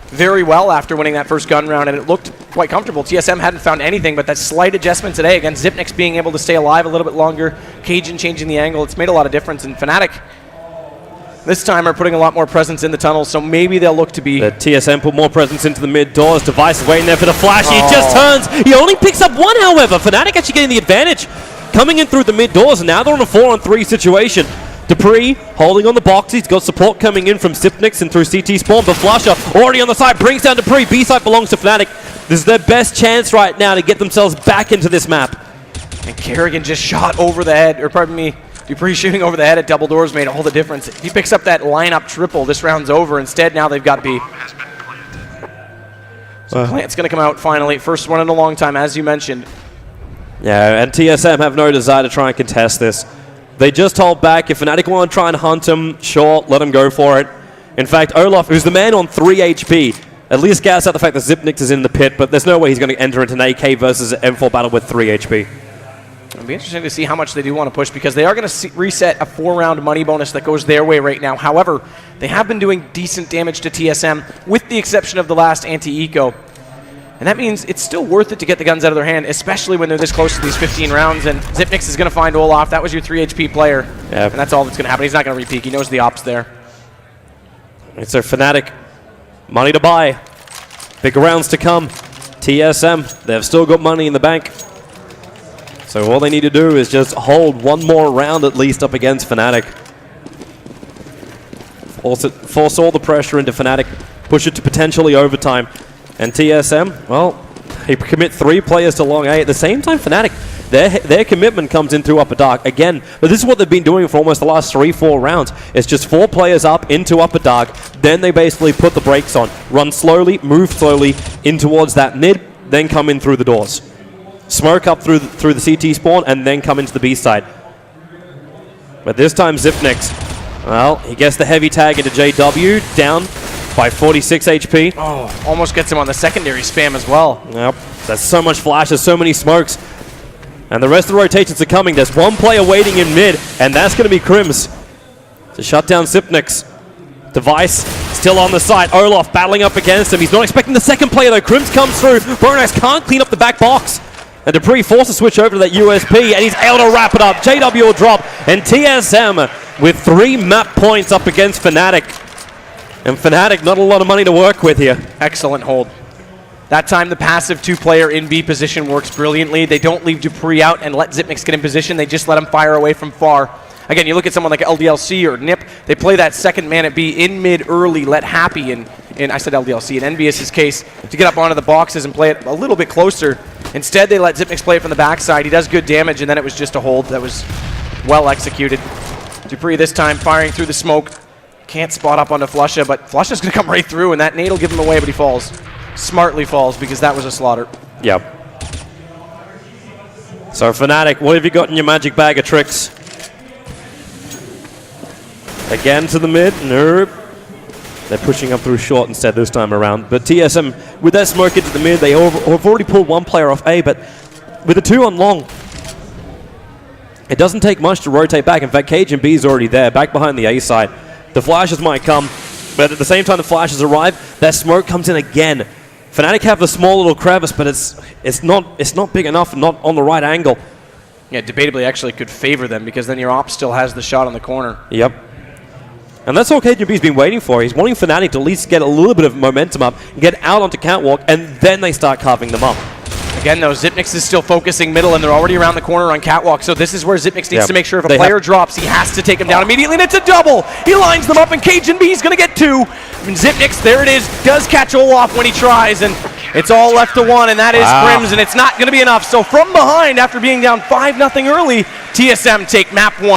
very well after winning that first gun round, and it looked quite comfortable. TSM hadn't found anything, but that slight adjustment today against Xyp9x being able to stay alive a little bit longer, Cajun changing the angle, it's made a lot of difference. And Fnatic, this time, are putting a lot more presence in the tunnel, so maybe they'll look to be... The TSM put more presence into the mid doors. Device is waiting there for the flash. He just turns. He only picks up 1, however. Fnatic actually getting the advantage. Coming in through the mid doors, and now they're on a 4-on-3 situation. Dupree holding on the box. He's got support coming in from Xyp9x and through CT spawn, but Flusher already on the side brings down Dupree. B side belongs to Fnatic. This is their best chance right now to get themselves back into this map. And Kerrigan just shot over the head, or pardon me, Dupree shooting over the head at double doors made all the difference. He picks up that lineup triple. This round's over. Instead, now they've got B. So Plant's going to come out finally. First one in a long time, as you mentioned. Yeah, and TSM have no desire to try and contest this. They just hold back. If Fnatic want to try and hunt him, sure, let him go for it. In fact, Olaf, who's the man on 3 HP, at least gas out the fact that Xyp9x is in the pit, but there's no way he's going to enter into an AK versus an M4 battle with 3 HP. It'll be interesting to see how much they do want to push, because they are going to reset a 4-round money bonus that goes their way right now. However, they have been doing decent damage to TSM, with the exception of the last anti-eco. And that means it's still worth it to get the guns out of their hand, especially when they're this close to these 15 rounds. And Xyp9x is going to find Olaf. That was your 3 HP player. Yep. And that's all that's going to happen. He's not going to repeat. He knows the op's there. It's their Fnatic. Money to buy. Big rounds to come. TSM, they've still got money in the bank. So all they need to do is just hold 1 more round at least up against Fnatic. Force all the pressure into Fnatic. Push it to potentially overtime. And TSM, well, they commit 3 players to long A. At the same time, Fnatic, their commitment comes in through upper dark. Again, but this is what they've been doing for almost the last 3-4 rounds. It's just 4 players up into upper dark. Then they basically put the brakes on. Run slowly, move slowly in towards that mid. then come in through the doors. Smoke up through the CT spawn, and then come into the B side. But this time Xyp9x, well, he gets the heavy tag into JW, down by 46 HP. Oh, almost gets him on the secondary spam as well. Yep, there's so much flashes, so many smokes. And the rest of the rotations are coming. There's one player waiting in mid, and that's going to be Crims to shut down Xyp9x. Device still on the side. Olaf battling up against him. He's not expecting the second player though. Crims comes through. Bronax can't clean up the back box. And Dupree forced to switch over to that USP, and he's able to wrap it up. JW will drop, and TSM with 3 map points up against Fnatic. And Fnatic, not a lot of money to work with here. Excellent hold. That time the passive 2-player in B position works brilliantly. They don't leave Dupree out and let Xyp9x get in position. They just let him fire away from far. Again, you look at someone like LDLC or Nip, they play that second man at B in mid early, let Happy in I said LDLC, in Envious's case, to get up onto the boxes and play it a little bit closer. Instead, they let Xyp9x play it from the backside. He does good damage, and then it was just a hold that was well executed. Dupree this time firing through the smoke. Can't spot up onto Flusha, but Flusha's going to come right through, and that nade will give him away, but he falls. Smartly falls, because that was a slaughter. Yep. So Fnatic, what have you got in your magic bag of tricks? Again to the mid. Nope. They're pushing up through short instead this time around. But TSM, with that smoke into the mid, they have already pulled one player off A, but with the 2 on long, it doesn't take much to rotate back. In fact, Cage and B is already there, back behind the A side. The flashes might come, but at the same time the flashes arrive, that smoke comes in again. Fnatic have the small little crevice, but it's not big enough and not on the right angle. Yeah, debatably actually could favor them, because then your op still has the shot on the corner. Yep. And that's all KGB's been waiting for. He's wanting Fnatic to at least get a little bit of momentum up, get out onto Catwalk, and then they start carving them up. Again, though, Xyp9x is still focusing middle, and they're already around the corner on Catwalk, so this is where Xyp9x needs to make sure if a player drops, he has to take him down immediately, and it's a double! He lines them up, and Cajun B is going to get 2. And Xyp9x, there it is, does catch Olaf when he tries, and it's all left to 1, and that is Crims, and it's not going to be enough. So from behind, after being down 5-0 early, TSM take map 1.